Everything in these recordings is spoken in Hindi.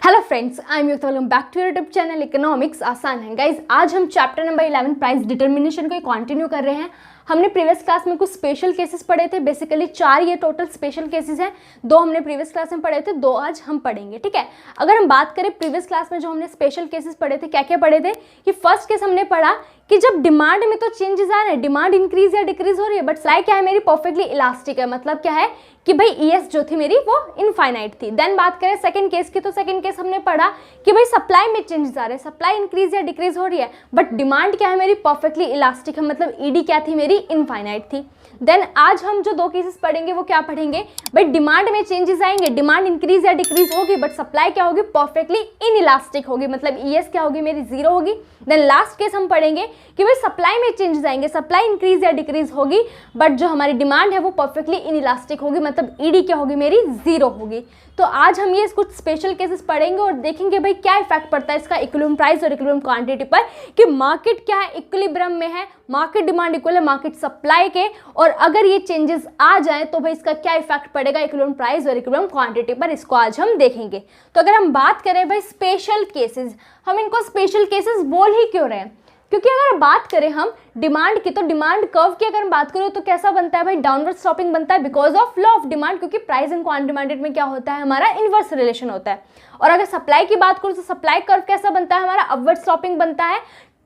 Hello friends, I am Yukt, welcome back to your YouTube channel economics आसान है। गाइज, आज हम चैप्टर नंबर 11 प्राइस डिटर्मिनेशन को कंटिन्यू कर रहे हैं। हमने प्रीवियस क्लास में कुछ स्पेशल केसेस पढ़े थे। बेसिकली 4 ये टोटल स्पेशल केसेस हैं। 2 हमने प्रीवियस क्लास में पढ़े थे, 2 आज हम पढ़ेंगे। ठीक है, अगर हम बात करें प्रीवियस क्लास में जो हमने स्पेशल केसेस पढ़े थे, क्या क्या पढ़े थे कि फर्स्ट केस हमने पढ़ा कि जब डिमांड में तो चेंजेस आ रहे हैं, डिमांड इंक्रीज या डिक्रीज हो रही है, बट सप्लाई क्या है मेरी परफेक्टली इलास्टिक है। मतलब क्या है कि भाई ES जो थी मेरी वो इनफाइनाइट थी। देन बात करें सेकंड केस की, तो सेकंड केस हमने पढ़ा कि भाई सप्लाई में चेंजेस आ रहे हैं, सप्लाई इंक्रीज या डिक्रीज हो रही है, बट डिमांड क्या है मेरी परफेक्टली इलास्टिक है। मतलब ED क्या थी मेरी इनफाइनाइट थी। देन आज हम जो 2 केसेस पढ़ेंगे वो क्या पढ़ेंगे, भाई डिमांड में चेंजेस आएंगे, डिमांड इंक्रीज या डिक्रीज होगी, बट सप्लाई क्या होगी परफेक्टली इनइलास्टिक होगी। मतलब ES क्या होगी मेरी 0 होगी। देन लास्ट केस हम पढ़ेंगे कि भाई सप्लाई में चेंजेस आएंगे, सप्लाई इंक्रीज या डिक्रीज होगी, बट जो हमारी डिमांड है वो परफेक्टली इनइलास्टिक होगी। मतलब ED क्या होगी मेरी 0 होगी। तो आज हम ये कुछ स्पेशल केसेस पढ़ेंगे और देखेंगे भाई क्या इफेक्ट पड़ता है इसका इक्विलिब्रियम प्राइस और इक्विलिब्रियम क्वांटिटी पर, कि मार्केट क्या है इक्विलिब्रियम में है, मार्केट डिमांड इक्वल है मार्केट सप्लाई के, और अगर ये चेंजेस आ जाए तो भाई इसका क्या इफेक्ट पड़ेगा इक्विलिब्रियम प्राइस और इक्विलिब्रियम क्वांटिटी पर, इसको आज हम देखेंगे। तो अगर हम बात करें भाई स्पेशल केसेस, हम इनको स्पेशल केसेस बोल ही क्यों रहे हैं, क्योंकि अगर बात करें हम डिमांड की, तो डिमांड कर्व की अगर हम बात करें तो कैसा बनता है भाई, डाउनवर्ड स्लोपिंग बनता है because of law of demand, क्योंकि प्राइस एंड क्वांटिटी डिमांडेड में क्या होता है हमारा इनवर्स रिलेशन होता है। और अगर सप्लाई की बात करूं तो सप्लाई कर्व कैसा बनता है हमारा, अपवर्ड स्लोपिंग बनता है।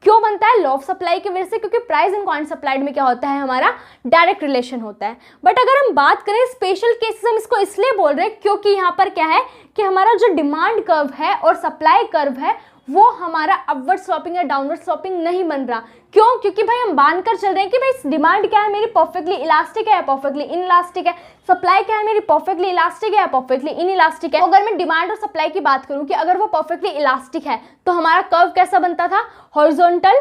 क्यों बनता है, लॉ ऑफ सप्लाई की वजह से, क्योंकि प्राइस एंड क्वांटिटी सप्लाइड में क्या होता है हमारा डायरेक्ट रिलेशन होता है। बट अगर हम बात करें स्पेशल केसेस, हम इसको इसलिए बोल रहे हैं क्योंकि यहाँ पर क्या है कि हमारा जो डिमांड कर्व है और सप्लाई कर्व है वो हमारा अपवर्ड स्लोपिंग या डाउनवर्ड स्लोपिंग नहीं बन रहा। क्यों, क्योंकि भाई हम मान कर चल रहे हैं कि भाई डिमांड क्या है मेरी परफेक्टली इलास्टिक है या परफेक्टली इनइलास्टिक है, सप्लाई क्या है मेरी परफेक्टली इलास्टिक है या परफेक्टली इनइलास्टिक है। तो अगर मैं डिमांड और सप्लाई की बात करूं कि अगर वो परफेक्टली इलास्टिक है तो हमारा कर्व कैसा बनता था, horizontal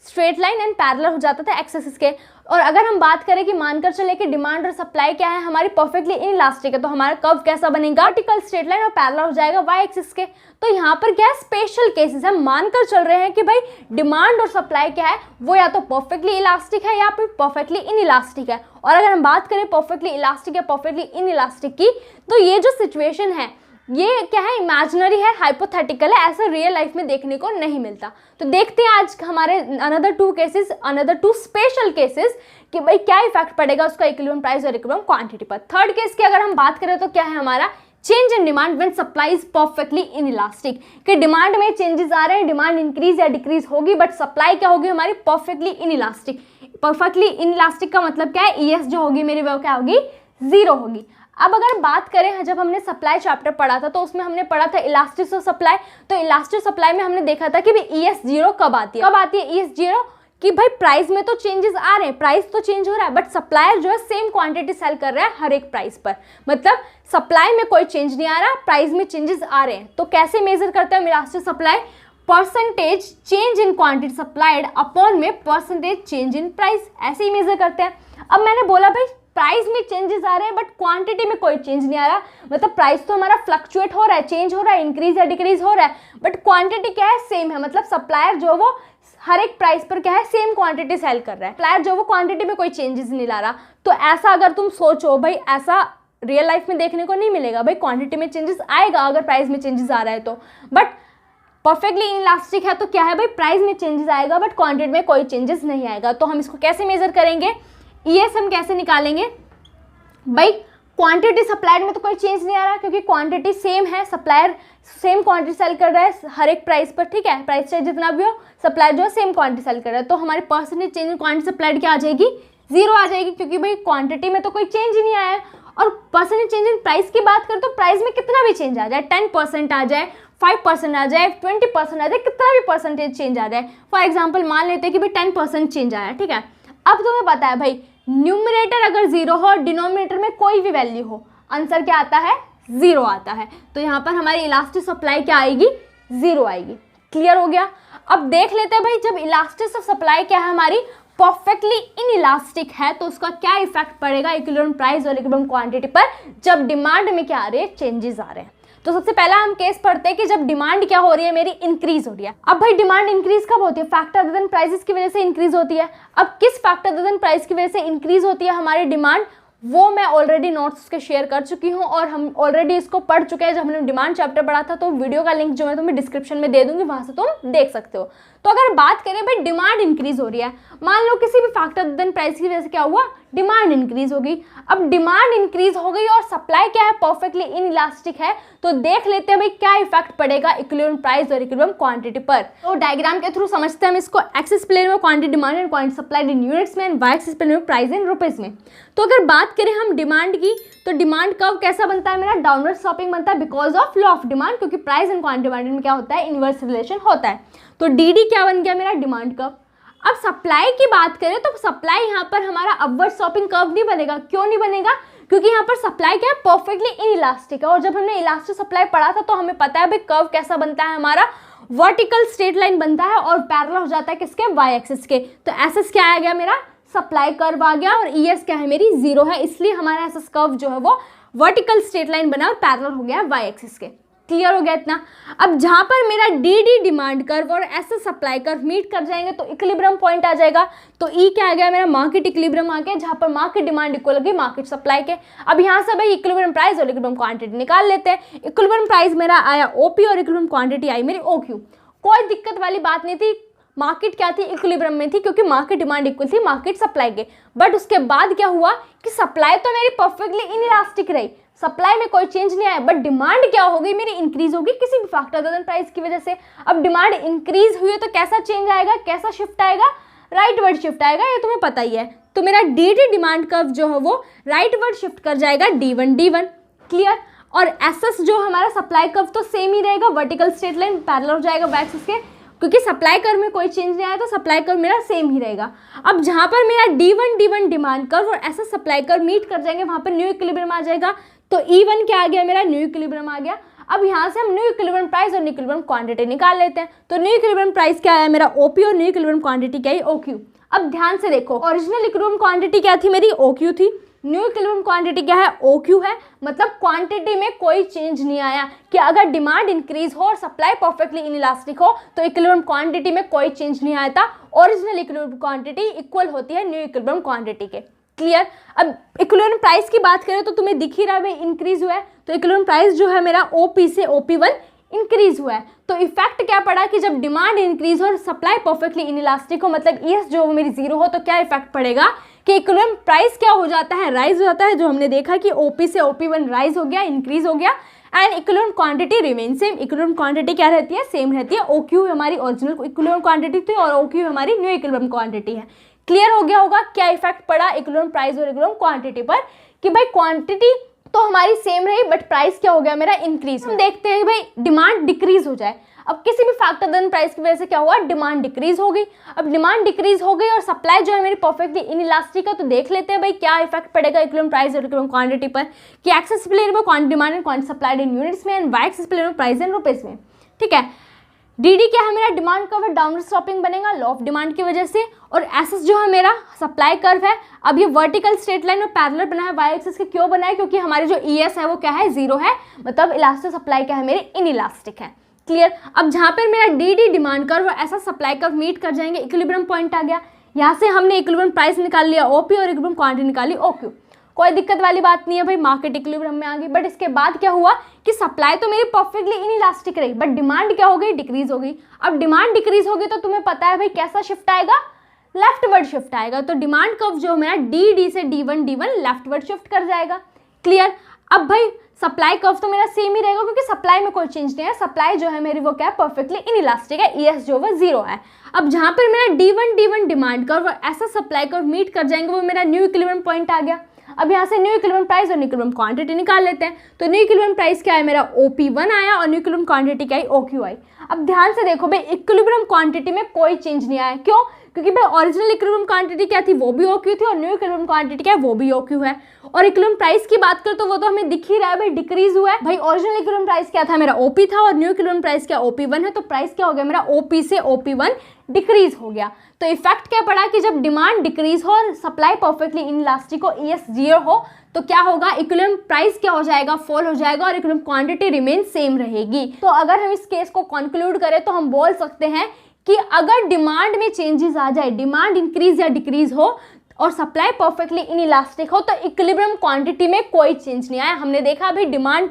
straight line and parallel हो जाता था एक्स एक्सिस के। और अगर हम बात करें कि मानकर चले कि डिमांड और सप्लाई क्या है हमारी परफेक्टली इनइलास्टिक है, तो हमारा कर्व कैसा बनेगा, वर्टिकल स्ट्रेट लाइन और पैरेलल हो जाएगा वाई एक्सिस के। तो यहाँ पर क्या है स्पेशल केसेस, हम मानकर चल रहे हैं कि भाई डिमांड और सप्लाई क्या है वो या तो परफेक्टली इलास्टिक है या फिर परफेक्टली इनइलास्टिक है। और अगर हम बात करें परफेक्टली इलास्टिक या परफेक्टली इनइलास्टिक की, तो ये जो सिचुएशन है ये क्या है, इमेजिनरी है, हाइपोथेटिकल है, ऐसा रियल लाइफ में देखने को नहीं मिलता। तो देखते हैं आज हमारे another 2 cases, another 2 special cases कि भाई क्या इफेक्ट पड़ेगा उसका इक्विलिब्रियम प्राइस और इक्विलिब्रियम क्वांटिटी पर। थर्ड केस की अगर हम बात करें तो क्या है हमारा, change in demand when supply is perfectly inelastic, कि डिमांड में चेंजेस आ रहे हैं, डिमांड इंक्रीज या डिक्रीज होगी, बट सप्लाई क्या होगी हमारी परफेक्टली इनइलास्टिक। परफेक्टली इनइलास्टिक का मतलब क्या है, ES जो होगी मेरी वो क्या होगी 0 होगी। अब अगर बात करें, जब हमने सप्लाई चैप्टर पढ़ा था तो उसमें हमने पढ़ा था इलास्टिक ऑफ सप्लाई। तो इलास्टिक सप्लाई में हमने देखा था कि भाई ES 0 कब आती है, ES 0 कि भाई प्राइस में तो चेंजेस आ रहे हैं, प्राइस तो चेंज हो रहा है, बट सप्लायर जो है सेम क्वांटिटी सेल कर रहा है हर एक प्राइस पर। मतलब सप्लाई में कोई चेंज नहीं आ रहा, प्राइस में चेंजेस आ रहे हैं। तो कैसे मेजर करते हैं elastic supply, percentage change in quantity supplied upon में परसेंटेज चेंज इन प्राइस, ऐसे ही मेजर करते हैं। अब मैंने बोला भाई प्राइस में चेंजेस आ रहे हैं बट क्वांटिटी में कोई चेंज नहीं आ रहा, मतलब प्राइस तो हमारा फ्लक्चुएट हो रहा है, चेंज हो रहा है, इंक्रीज या डिक्रीज हो रहा है, बट क्वांटिटी क्या है सेम है। मतलब सप्लायर जो वो हर एक प्राइस पर क्या है सेम क्वांटिटी सेल कर रहा है, सप्लायर जो वो क्वांटिटी में कोई चेंजेस नहीं ला रहा। तो ऐसा अगर तुम सोचो भाई, ऐसा रियल लाइफ में देखने को नहीं मिलेगा। भाई क्वांटिटी में चेंजेस आएगा अगर प्राइस में चेंजेस आ रहा है तो, बट परफेक्टली इनइलास्टिक है तो क्या है भाई प्राइस में चेंजेस आएगा बट क्वांटिटी में कोई चेंजेस नहीं आएगा। तो हम इसको कैसे मेजर करेंगे, ES हम कैसे निकालेंगे, भाई क्वांटिटी सप्लाइड में तो कोई चेंज नहीं आ रहा क्योंकि क्वांटिटी सेम है, सप्लायर सेम क्वांटिटी सेल कर रहा है हर एक प्राइस पर। ठीक है, प्राइस चाहे जितना भी हो, सप्लायर जो है सेम क्वांटिटी सेल कर रहा है। तो हमारी percentage change in quantity supplied क्या आ जाएगी 0 आ जाएगी, क्योंकि भाई क्वांटिटी में तो कोई चेंज ही नहीं आया है। और परसेंटेज चेंज इन प्राइस की बात करें तो प्राइस में कितना भी चेंज आ जाए, 10% आ जाए, 5% आ जाए, 20% आ जाए, कितना भी परसेंटेज चेंज आ जाए। फॉर एग्जाम्पल मान लेते हैं कि भाई 10% चेंज आया। ठीक है, अब तुम्हें पता है भाई न्यूमरेटर अगर 0 हो और डिनोमिनेटर में कोई भी वैल्यू हो, आंसर क्या आता है 0 आता है। तो यहाँ पर हमारी इलास्टिक सप्लाई क्या आएगी 0 आएगी। क्लियर हो गया। अब देख लेते हैं भाई जब इलास्टिक सप्लाई क्या है हमारी परफेक्टली इनइलास्टिक है तो उसका क्या इफेक्ट पड़ेगा इक्विलिब्रियम प्राइस और इक्विलिब्रियम क्वांटिटी पर, जब डिमांड में क्या आ रहे हैं चेंजेस आ रहे हैं। तो सबसे पहला हम केस पढ़ते हैं कि जब डिमांड क्या हो रही है मेरी इंक्रीज हो रही है। अब भाई डिमांड इंक्रीज कब होती है, फैक्टर अदर देन प्राइसेस की वजह से इंक्रीज होती है। अब किस फैक्टर अदर देन प्राइस की वजह से इंक्रीज होती है हमारी डिमांड, वो मैं ऑलरेडी नोट्स उसके शेयर कर चुकी हूँ और हम ऑलरेडी इसको पढ़ चुके हैं जब हमने डिमांड चैप्टर पढ़ा था। तो वीडियो का लिंक जो मैं तुम्हें डिस्क्रिप्शन में दे दूंगी, वहां से तुम देख सकते हो। तो अगर बात करें भाई डिमांड इंक्रीज हो रही है, मान लो किसी भी फैक्टर देन प्राइस की वजह से क्या हुआ, डिमांड इंक्रीज हो गई। अब डिमांड इंक्रीज हो गई और सप्लाई क्या है, परफेक्टली इनइलास्टिक है। तो देख लेते हैं भाई क्या इफेक्ट पड़ेगा इक्विलिब्रियम प्राइस और इक्विलिब्रियम क्वांटिटी पर। तो डायग्राम के थ्रू समझते हैं हम इसको। एक्सिस प्लेन में quantity demand and quantity supplied in units में, एंड वाई एक्सिस प्लेन में प्राइस इन रुपीज में। तो अगर बात करें हम डिमांड की, तो डिमांड कर्व कैसा बनता है मेरा, डाउनवर्ड स्लोपिंग बनता है because of law of demand, क्योंकि प्राइस एंड क्वांटिटी डिमांड में क्या होता है, इनवर्स रिलेशन होता है। तो डी डी क्या बन गया मेरा, डिमांड कर्व। अब सप्लाई की बात करें तो सप्लाई यहाँ पर हमारा अपवर्ड स्लोपिंग कर्व नहीं बनेगा। क्यों नहीं बनेगा, क्योंकि यहाँ पर सप्लाई क्या है, परफेक्टली इनइलास्टिक है। और जब हमने इलास्टिक सप्लाई पढ़ा था तो हमें पता है भाई कर्व कैसा बनता है हमारा, वर्टिकल स्ट्रेट लाइन बनता है और पैरेलल हो जाता है किसके, वाई एक्सिस के। तो एसएस क्या आ गया मेरा, सप्लाई कर्व आ गया, और ईएस क्या है मेरी, 0 है, इसलिए हमारा एसएस कर्व जो है वो वर्टिकल स्ट्रेट लाइन बना और पैरेलल हो गया वाई एक्सिस के। क्लियर हो गया इतना। अब जहां पर मेरा डी डी डिमांड कर्व और एसएस सप्लाई कर्व मीट कर जाएंगे तो इक्विलिब्रियम पॉइंट आ जाएगा। तो ई क्या आ गया मेरा, मार्केट इक्विलिब्रियम आ गया, जहां पर मार्केट डिमांड इक्वल होगी मार्केट सप्लाई के। अब यहां से भाई इक्विलिब्रियम प्राइस और इक्विलिब्रियम क्वांटिटी निकाल लेते हैं। इक्विलिब्रियम प्राइस मेरा आया ओपी और इक्विलिब्रियम क्वांटिटी आई मेरी ओक्यू। कोई दिक्कत वाली बात नहीं थी, मार्केट क्या थी, इक्विलिब्रियम में थी, क्योंकि मार्केट डिमांड इक्वल थी मार्केट सप्लाई के। बट उसके बाद क्या हुआ कि सप्लाई तो मेरी परफेक्टली इनइलास्टिक रही, सप्लाई में कोई चेंज नहीं आया, बट डिमांड क्या हो गई मेरी, इंक्रीज होगी किसी भी फैक्टर अदर देन प्राइस की वजह से। अब डिमांड इंक्रीज हुई है तो कैसा चेंज आएगा, कैसा शिफ्ट आएगा, राइटवर्ड शिफ्ट आएगा, ये तुम्हें पता ही है। तो मेरा डी डी डिमांड कर्व जो है वो राइटवर्ड शिफ्ट कर जाएगा D1 D1। क्लियर। और एसएस जो हमारा सप्लाई कर्व तो सेम ही रहेगा, वर्टिकल स्ट्रेट लाइन पैरेलल हो जाएगा वाई एक्सिस के, क्योंकि सप्लाई कर्व में कोई चेंज नहीं आया तो सप्लाई कर्व मेरा सेम ही रहेगा। अब जहां पर मेरा D1 D1 डिमांड कर्व और एसएस सप्लाई कर्व मीट कर जाएंगे वहां पर न्यू इक्विलिब्रियम आ जाएगा। तो E1 क्या आ गया मेरा, न्यू इक्विलिब्रियम आ गया। अब यहाँ से हम न्यू इक्विलिब्रियम प्राइस और न्यू इक्विलिब्रियम क्वांटिटी निकाल लेते हैं। तो न्यू इक्विलिब्रियम प्राइस क्या आया मेरा, ओपी, और न्यू इक्विलिब्रियम क्वांटिटी क्या है, ओक्यू। अब ध्यान से देखो, ओरिजिनल इक्विलिब्रियम क्वांटिटी क्या थी मेरी, ओक्यू थी। न्यू इक्विलिब्रियम क्वांटिटी क्या है, ओक्यू है। मतलब क्वांटिटी में कोई चेंज नहीं आया कि अगर डिमांड इंक्रीज हो और सप्लाई परफेक्टली इनइलास्टिक हो तो इक्विलिब्रियम क्वांटिटी में कोई चेंज नहीं आया था। ओरिजिनल इक्विलिब्रियम क्वांटिटी इक्वल होती है न्यू इक्विलिब्रियम क्वांटिटी के। क्लियर। अब इक्विलिब्रियम प्राइस की बात करें तो तुम्हें दिख ही रहा है इंक्रीज हुआ है। तो इक्विलिब्रियम प्राइस जो है मेरा ओपी से OP1 इंक्रीज हुआ है। तो इफेक्ट क्या पड़ा कि जब डिमांड इंक्रीज हो और सप्लाई परफेक्टली इनइलास्टिक हो, मतलब ईएस जो मेरी 0 हो, तो क्या इफेक्ट पड़ेगा कि इक्विलिब्रियम प्राइस क्या हो जाता है, राइज हो जाता है। जो हमने देखा कि ओपी से OP1 राइज हो गया, इंक्रीज हो गया, and equilibrium quantity remain same. Equilibrium quantity क्या रहती है, सेम रहती है। OQ हमारी ओरिजिनल इक्विलिब्रियम क्वांटिटी थी और OQ हमारी न्यू इक्विलिब्रियम क्वांटिटी है। क्लियर हो गया होगा क्या इफेक्ट पड़ा इक्विलिब्रियम प्राइस और इक्विलिब्रियम क्वांटिटी पर, कि भाई क्वांटिटी तो हमारी सेम रही बट प्राइस क्या हो गया मेरा, इंक्रीज। हम देखते हैं भाई डिमांड डिक्रीज हो जाए। अब किसी भी फैक्टर देन प्राइस की वजह से क्या हुआ, डिमांड डिक्रीज हो गई। अब डिमांड डिक्रीज हो गई और सप्लाई जो है मेरी परफेक्टली इनइलास्टिक है। तो देख लेते हैं भाई क्या इफेक्ट पड़ेगा इक्विलिब्रियम प्राइस और इक्विलिब्रियम क्वांटिटी पर, कि एक्सिस प्लेन में quantity demand and quantity supplied in units में, एंड वाई एक्सिस प्लेन में प्राइस इन रुपीज में। ठीक है। डीडी क्या है मेरा, डिमांड कर्व डाउनवर्ड स्लोपिंग बनेगा लॉ ऑफ डिमांड की वजह से। और एसएस जो है मेरा सप्लाई कर्व है। अब ये वर्टिकल स्ट्रेट लाइन में पैरेलल बना है वाई एक्सिस के। क्यों बना है, क्योंकि हमारी जो ईएस है वो क्या है, 0 है, मतलब इलास्टिक सप्लाई क्या है मेरी, इनइलास्टिक है। क्लियर। अब जहां पर मेरा डीडी डिमांड कर्व और ऐसा सप्लाई कर्व मीट कर जाएंगे, इक्विलिब्रियम पॉइंट आ गया। यहाँ से हमने इक्विलिब्रियम प्राइस निकाल लिया ओपी और इक्विलिब्रियम क्वांटिटी निकाली ओक्यू। कोई दिक्कत वाली बात नहीं है भाई, मार्केट इक्विलिब्रियम में आ गई। बट इसके बाद क्या हुआ कि सप्लाई तो मेरी परफेक्टली इनइलास्टिक रही, बट डिमांड क्या हो गई, डिक्रीज हो गई। अब डिमांड डिक्रीज होगी तो तुम्हें पता है भाई कैसा शिफ्ट आएगा, लेफ्टवर्ड शिफ्ट आएगा। तो डिमांड कर्व जो मेरा डी से D1 D1 लेफ्टवर्ड शिफ्ट कर जाएगा। क्लियर। अब भाई सप्लाई कर्व तो मेरा सेम ही रहेगा, क्योंकि सप्लाई में कोई चेंज नहीं है। सप्लाई जो है मेरी वो क्या है, परफेक्टली इनइलास्टिक है, ईएस जो है 0 है। अब जहां पर मेरा D1 D1 डिमांड कर्व और ऐसा सप्लाई कर्व मीट कर जाएंगे, वो मेरा न्यू इक्विलिब्रियम पॉइंट आ गया। अब यहाँ से न्यू इक्विलिब्रियम प्राइस और न्यू इक्विलिब्रियम क्वांटिटी निकाल लेते हैं। तो न्यू इक्विलिब्रियम प्राइस क्या है मेरा, OP1 आया, और न्यू इक्विलिब्रियम क्वांटिटी क्या है, OQ आई। अब ध्यान से देखो भाई, इक्विलिब्रियम क्वांटिटी में कोई चेंज नहीं आया। क्यों, क्योंकि भाई ओरिजिनल इक्विलिब्रियम क्वांटिटी क्या थी, वो भी OQ थी, और न्यू इक्विलिब्रियम क्वांटिटी क्या है, वो भी OQ है। और इक्विलिब्रियम प्राइस की बात करें तो वो तो हमें दिख ही रहा है भाई, डिक्रीज हुआ है। भाई ओरिजिनल इक्विलिब्रियम प्राइस क्या था मेरा, OP था, और न्यू इक्विलिब्रियम प्राइस क्या OP1 है। तो प्राइस क्या हो गया मेरा, OP से OP1 डिक्रीज हो गया। तो इफेक्ट क्या पड़ा कि जब डिमांड डिक्रीज हो और सप्लाई परफेक्टली इनइलास्टिक हो, ईएस 0 हो, तो क्या होगा, इक्विलिब्रियम प्राइस क्या हो जाएगा, फॉल हो जाएगा, और इक्विलिब्रियम क्वांटिटी रिमेन सेम रहेगी। तो अगर हम इस केस को कंक्लूड करें तो हम बोल सकते हैं कि अगर डिमांड में चेंजेस आ जाए, डिमांड इंक्रीज या डिक्रीज हो और सप्लाई परफेक्टली इनइलास्टिक हो तो इक्विलिब्रियम क्वांटिटी में कोई चेंज नहीं आया। हमने देखा अभी डिमांड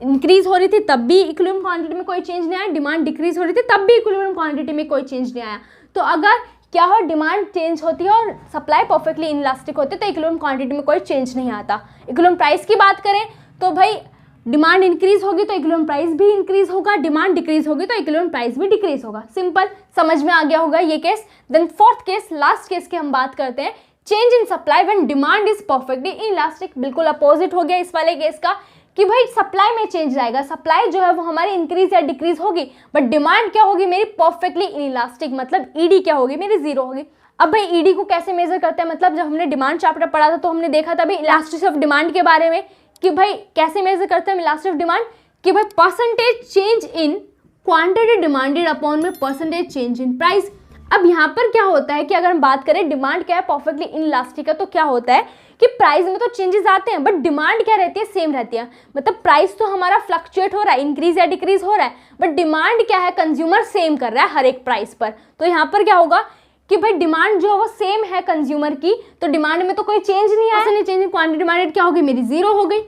इंक्रीज हो रही थी तब भी इक्विलिब्रियम क्वांटिटी में कोई चेंज नहीं आया, डिमांड डिक्रीज हो रही थी तब भी इक्विलिब्रियम क्वांटिटी में कोई चेंज नहीं आया। तो अगर क्या हो, डिमांड चेंज होती है और सप्लाई परफेक्टली इनइलास्टिक होती है तो इक्विलिब्रियम क्वांटिटी में कोई चेंज नहीं आता। इक्विलिब्रियम प्राइस की बात करें तो भाई डिमांड इंक्रीज होगी तो इक्विलिब्रियम प्राइस भी इंक्रीज होगा, डिमांड डिक्रीज होगी तो इक्विलिब्रियम प्राइस भी डिक्रीज होगा। सिंपल, समझ में आ गया होगा ये case. Then fourth case, last case की हम बात करते हैं, change in supply when demand is perfectly inelastic. बिल्कुल अपोजिट हो गया इस वाले केस का कि भाई सप्लाई में चेंज आएगा, सप्लाई जो है वो हमारी इंक्रीज या डिक्रीज होगी, बट डिमांड क्या होगी मेरी परफेक्टली इनइलास्टिक, मतलब ईडी क्या होगी मेरी जीरो होगी। अब भाई ईडी को कैसे मेजर करते हैं, मतलब जब हमने डिमांड चैप्टर पढ़ा था तो हमने देखा था भाई इलास्टिसिटी ऑफ डिमांड के बारे में कि भाई कैसे मेजर करते हैं इलास्टिसिटी ऑफ डिमांड, कि भाई percentage change in quantity demanded upon में परसेंटेज चेंज इन प्राइस। अब यहाँ पर क्या होता है कि अगर हम बात करें डिमांड क्या है परफेक्टली इनइलास्टिक है, तो क्या होता है कि प्राइस में तो चेंजेस आते हैं बट डिमांड क्या रहती है, सेम रहती है। मतलब प्राइस तो हमारा फ्लक्चुएट हो रहा है, इंक्रीज या डिक्रीज हो रहा है, बट डिमांड क्या है, कंज्यूमर सेम कर रहा है हर एक प्राइस पर। तो यहाँ पर क्या होगा कि भाई डिमांड जो है वो सेम है कंज्यूमर की, तो डिमांड में तो कोई चेंज नहीं आया, नहीं चेंज इन क्वांटिटी डिमांडेड क्या होगी मेरी जीरो हो गई,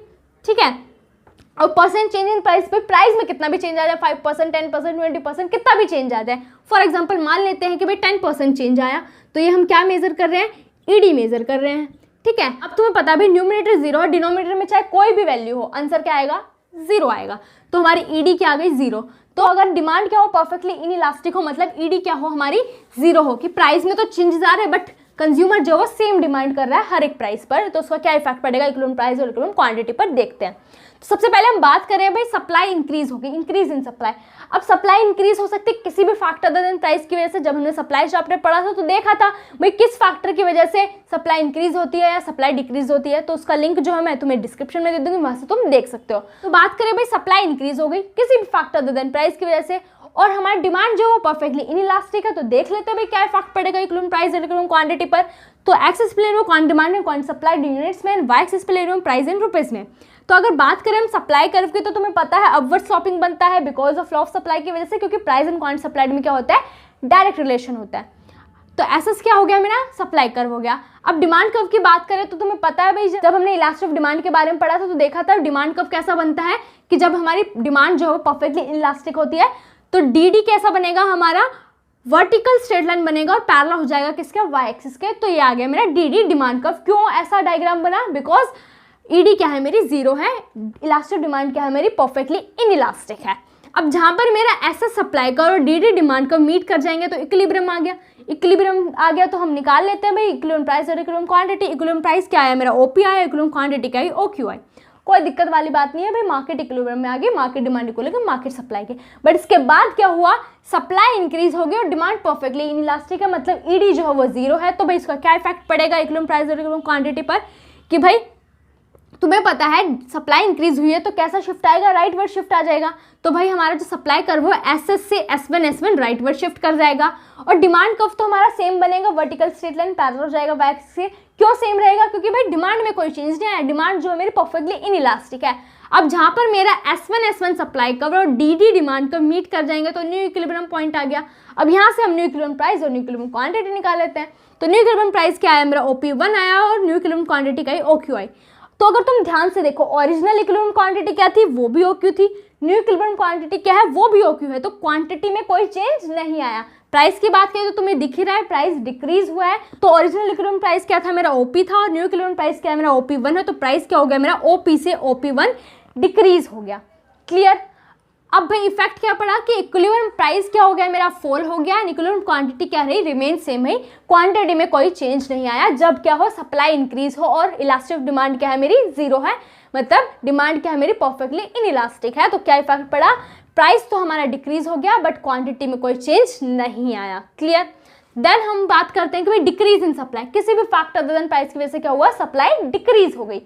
ठीक है। और परसेंट चेंज इन प्राइस पे, प्राइस में कितना भी चेंज आ जाए, 5%, 10%, 20%, कितना भी चेंज आ जाए। फॉर एग्जांपल मान लेते हैं कि भाई 10% चेंज आया, तो ये हम क्या मेजर कर रहे हैं, ईडी मेजर कर रहे हैं, ठीक है। अब तुम्हें पता है न्यूमरेटर जीरो और डिनोमिनेटर में चाहे कोई भी वैल्यू हो, आंसर क्या आएगा, जीरो आएगा। तो हमारी ईडी क्या आ गई, जीरो। तो अगर डिमांड क्या हो परफेक्टली इनइलास्टिक हो, मतलब ईडी क्या हो हमारी जीरो हो, कि प्राइस में तो चेंजेस आ रहे हैं बट कंज्यूमर जो है सेम डिमांड कर रहा है हर एक प्राइस पर, तो उसका क्या इफेक्ट पड़ेगा इक्विलिब्रियम प्राइस और इक्विलिब्रियम क्वांटिटी पर, देखते हैं। तो सबसे पहले हम बात करें भाई सप्लाई इंक्रीज होगी, इंक्रीज इन सप्लाई। अब सप्लाई इंक्रीज हो सकती है किसी भी फैक्टर अदर देन प्राइस की वजह से। जब हमने सप्लाई चैप्टर पढ़ा था तो देखा था भाई किस फैक्टर की वजह से सप्लाई इंक्रीज होती है या सप्लाई डिक्रीज होती है, तो उसका लिंक जो है मैं तुम्हें डिस्क्रिप्शन में दे दूंगी, वहां से तुम देख सकते हो। तो बात करें भाई सप्लाई इंक्रीज हो गई किसी भी फैक्टर अदर देन प्राइस की वजह से, और हमारी डिमांड जो है वो परफेक्टली इनइलास्टिक है, तो देख लेते हैं भाई क्या इफेक्ट पड़ेगा इक्विलिब्रियम प्राइस और इक्विलिब्रियम क्वांटिटी पर। तो एक्स इज प्लेन में डिमांड में क्वांटिटी सप्लाई यूनिट्स में, वाई एक्स इज प्लेन में प्राइस इन रुपीज में। तो अगर बात करें हम सप्लाई कर्व की, तो तुम्हें पता है अपवर्ड स्लोपिंग बनता है because of law of supply की वजह से, क्योंकि प्राइस एंड क्वांटिटी सप्लाइड में क्या होता है, डायरेक्ट रिलेशन होता है। तो एसएस क्या हो गया मेरा, सप्लाई कर्व हो गया। अब डिमांड कर्व की बात करें तो तुम्हें पता है भाई जब हमने इलास्टिसिटी ऑफ डिमांड के बारे में पढ़ा था तो देखा था डिमांड कर्व कैसा बनता है कि जब हमारी डिमांड जो है परफेक्टली इनइलास्टिक होती है तो डीडी कैसा बनेगा, हमारा वर्टिकल स्ट्रेट लाइन बनेगा और पैरेलल हो जाएगा किसके, वाई एक्सिस के। तो ये आ गया मेरा डीडी डिमांड कर्व। क्यों ऐसा डायग्राम बना, बिकॉज ईडी क्या है मेरी जीरो है, इलास्टिक डिमांड क्या है मेरी परफेक्टली इनइलास्टिक है। अब जहां पर मेरा एसएस सप्लाई कर्व और डीडी डिमांड कर्व मीट कर जाएंगे तो इक्विलिब्रियम आ गया। इक्विलिब्रियम आ गया तो हम निकाल लेते हैं भाई इक्विलिब्रियम प्राइस और इक्विलिब्रियम क्वांटिटी। इक्विलिब्रियम प्राइस क्या आया मेरा, ओपी आया, इक्विलिब्रियम क्वांटिटी क्या आई, ओक्यू आई। कोई दिक्कत वाली बात नहीं है भाई, मार्केट इक्विलिब्रियम में आ गई, market demand equal market supply के। बट इसके बाद क्या हुआ, सप्लाई इंक्रीज हो गई और डिमांड परफेक्टली इनइलास्टिक है, मतलब ईडी जो है वो जीरो है। तो भाई इसका क्या इफेक्ट पड़ेगा इक्विलिब्रियम प्राइस और इक्विलिब्रियम क्वांटिटी पर, कि भाई तुम्हें पता है सप्लाई इंक्रीज हुई है तो कैसा शिफ्ट आएगा, राइट वर्ड शिफ्ट आ जाएगा। तो भाई हमारा जो सप्लाई कर्व है एसएस से S1 राइट वर्ड शिफ्ट कर जाएगा, और डिमांड कर्व तो हमारा सेम बनेगा, वर्टिकल स्ट्रेट लाइन पैरेलल हो जाएगा वाई एक्सिस से। क्यों सेम रहेगा, क्योंकि भाई डिमांड में कोई चेंज नहीं आया, डिमांड जो है मेरी परफेक्टली इनइलास्टिक है। अब जहां पर मेरा S1 सप्लाई कर्व और DD डिमांड कर्व मीट कर जाएंगे तो न्यू इक्विलिब्रियम पॉइंट आ गया। अब यहाँ से हम न्यू इक्विलिब्रियम प्राइस और न्यू इक्विलिब्रियम क्वांटिटी निकाल लेते हैं। तो न्यू इक्विलिब्रियम प्राइस क्या आया मेरा, OP1 आया, और न्यू इक्विलिब्रियम क्वांटिटी का OQ आई। तो अगर तुम ध्यान से देखो ओरिजिनल इक्विलिब्रियम क्वांटिटी क्या थी, वो भी OQ थी, न्यू इक्विलिब्रियम क्वांटिटी क्या है, वो भी OQ है। तो क्वांटिटी में कोई चेंज नहीं आया। प्राइस की बात करें तो तुम्हें दिख ही रहा है प्राइस डिक्रीज हुआ है, तो ओरिजिनल इक्विलिब्रियम प्राइस क्या था मेरा, OP था, और न्यू इक्विलिब्रियम प्राइस क्या है मेरा, OP1 है। तो प्राइस क्या हो गया मेरा, OP से OP1 डिक्रीज हो गया। क्लियर। अब भाई इफेक्ट क्या पड़ा कि इक्विलिब्रियम प्राइस क्या हो गया मेरा, फॉल हो गया, इक्विलिब्रियम क्वांटिटी क्या रही, रिमेन सेम है, क्वांटिटी में कोई चेंज नहीं आया। जब क्या हो, सप्लाई इंक्रीज हो और इलास्टिक डिमांड क्या है मेरी, जीरो है, मतलब डिमांड क्या है मेरी परफेक्टली इनइलास्टिक है। तो क्या इफेक्ट पड़ा, प्राइस तो हमारा डिक्रीज हो गया बट क्वांटिटी में कोई चेंज नहीं आया। क्लियर। देन हम बात करते हैं कि भाई डिक्रीज इन सप्लाई, किसी भी फैक्टर अदर देन प्राइस की वजह से क्या हुआ, सप्लाई डिक्रीज हो गई।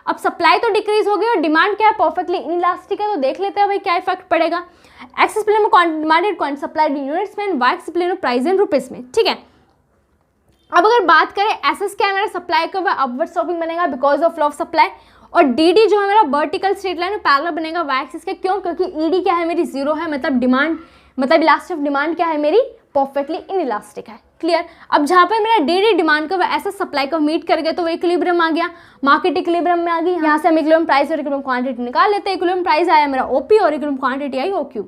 अब सप्लाई तो डिक्रीज हो गई और डिमांड क्या है, परफेक्टली इनइलास्टिक है, तो देख लेते हैं भाई क्या इफेक्ट पड़ेगा। एक्सिस प्लेन में डिमांडेड क्वांटिटी सप्लाइड इन यूनिट्स में, वाई एक्सिस प्लेन में प्राइस इन रुपीस में, ठीक है। अब अगर बात करें एसएस क्या है मेरा, सप्लाई का वह अपवर्ड स्लोपिंग बनेगा because of law of supply, और डीडी जो है मेरा वर्टिकल स्ट्रेट लाइन में पैरेलल बनेगा वाई एक्सिस के। क्यों, क्योंकि ईडी क्या है मेरी जीरो है, मतलब डिमांड, मतलब इलास्टिक डिमांड क्या है मेरी, परफेक्टली इनइलास्टिक है। क्लियर। अब जहाँ पर मेरा डेली डिमांड का ऐसा सप्लाई को मीट कर गया तो वो इक्विलिब्रियम आ गया, मार्केट इक्विलिब्रियम में आ गई। यहाँ से हम इक्विलिब्रियम प्राइस और इक्विलिब्रियम क्वांटिटी निकाल लेते हैं। इक्विलिब्रियम प्राइस आया मेरा ओपी और इक्विलिब्रियम क्वांटिटी आई ओक्यू,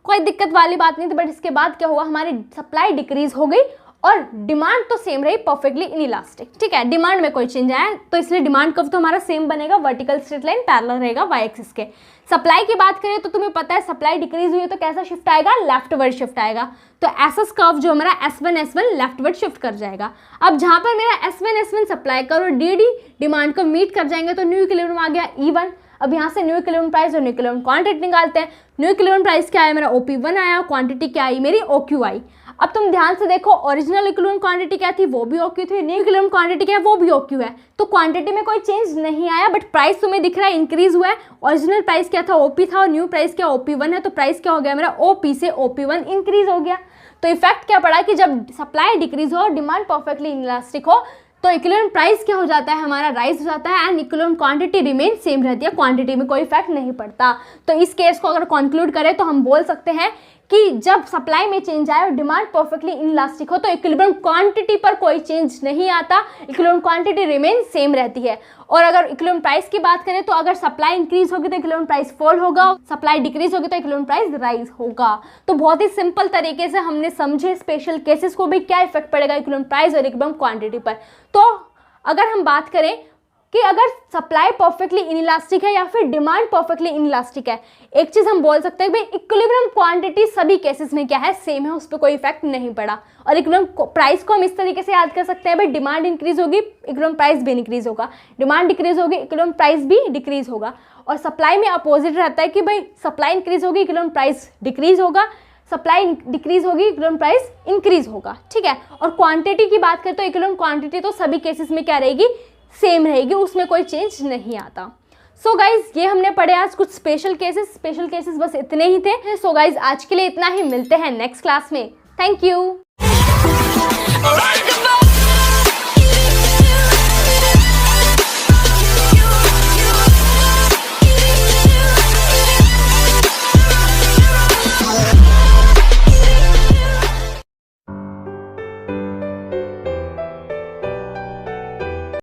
कोई दिक्कत वाली बात नहीं थी। बट इसके बाद क्या हुआ, हमारी सप्लाई डिक्रीज हो गई और डिमांड तो सेम रही, परफेक्टली इनइलास्टिक। ठीक है, डिमांड में कोई चेंज आया तो इसलिए डिमांड कर्व तो हमारा सेम बनेगा, वर्टिकल स्ट्रेट लाइन पैरेलल रहेगा वाई एक्सिस के। सप्लाई की बात करें तो तुम्हें पता है सप्लाई डिक्रीज हुई है तो कैसा शिफ्ट आएगा, लेफ्टवर्ड शिफ्ट आएगा। तो एसएस कर्व जो हमारा S1 लेफ्टवर्ड शिफ्ट कर जाएगा। अब जहां पर मेरा S1 सप्लाई कर्व और डी डिमांड को मीट कर जाएंगे तो न्यू इक्विलिब्रियम आ गया E1। अब यहाँ से न्यू इक्विलिब्रियम प्राइस और न्यू इक्विलिब्रियम क्वांटिटी निकालते हैं। न्यू इक्विलिब्रियम प्राइस क्या आया मेरा OP1 आया, क्वांटिटी क्या आई मेरी OQ आई। अब तुम ध्यान से देखो, ओरिजिनल इक्विलिब्रियम क्वांटिटी क्या थी, वो भी OQ थी, न्यू इक्विलिब्रियम क्वांटिटी क्या है, वो भी OQ है। तो क्वांटिटी में कोई चेंज नहीं आया, बट प्राइस तुम्हें दिख रहा है इंक्रीज हुआ है। ओरिजिनल प्राइस क्या था, OP था, और न्यू प्राइस क्या OP1 है, तो प्राइस क्या हो गया मेरा OP से OP1 इंक्रीज हो गया। तो इफेक्ट क्या पड़ा कि जब सप्लाई डिक्रीज हो और डिमांड परफेक्टली इनइलास्टिक हो तो इक्विलिब्रियम प्राइस क्या हो जाता है, हमारा राइज हो जाता है, and equilibrium quantity remain same रहती है, क्वांटिटी में कोई इफेक्ट नहीं पड़ता। तो इस केस को अगर कंक्लूड करें तो हम बोल सकते हैं कि जब सप्लाई में चेंज आए और डिमांड परफेक्टली इनइलास्टिक हो तो इक्विलिब्रियम क्वांटिटी पर कोई चेंज नहीं आता, इक्विलिब्रियम क्वांटिटी रिमेन सेम रहती है। और अगर इक्विलिब्रियम प्राइस की बात करें तो अगर सप्लाई इंक्रीज होगी तो इक्विलिब्रियम प्राइस फॉल होगा, सप्लाई डिक्रीज होगी तो इक्विलिब्रियम प्राइस राइज होगा। तो बहुत ही सिंपल तरीके से हमने समझे स्पेशल केसेस को भी क्या इफेक्ट पड़ेगा इक्विलिब्रियम प्राइस और इक्विलिब्रियम क्वांटिटी पर। तो अगर हम बात करें कि अगर सप्लाई परफेक्टली इनइलास्टिक है या फिर डिमांड परफेक्टली इनइलास्टिक है, एक चीज हम बोल सकते हैं भाई इक्विलिब्रियम क्वांटिटी सभी केसेस में क्या है, सेम है, उस पर कोई इफेक्ट नहीं पड़ा। और इक्विलिब्रियम प्राइस को हम इस तरीके से याद कर सकते हैं भाई डिमांड इंक्रीज होगी इक्विलिब्रियम प्राइस भी इंक्रीज होगा, डिमांड डिक्रीज होगी इक्विलिब्रियम प्राइस भी डिक्रीज होगा। और सप्लाई में अपोजिट रहता है कि भाई सप्लाई इंक्रीज होगी इक्विलिब्रियम प्राइस डिक्रीज होगा, सप्लाई डिक्रीज होगी इक्विलिब्रियम प्राइस इंक्रीज होगा। ठीक है, और क्वांटिटी की बात करें तो इक्विलिब्रियम क्वांटिटी तो सभी केसेस में क्या रहेगी, सेम रहेगी, उसमें कोई चेंज नहीं आता। सो गाइज ये हमने पढ़े आज कुछ स्पेशल केसेस बस इतने ही थे। सो गाइज आज के लिए इतना ही, मिलते हैं नेक्स्ट क्लास में। Thank you.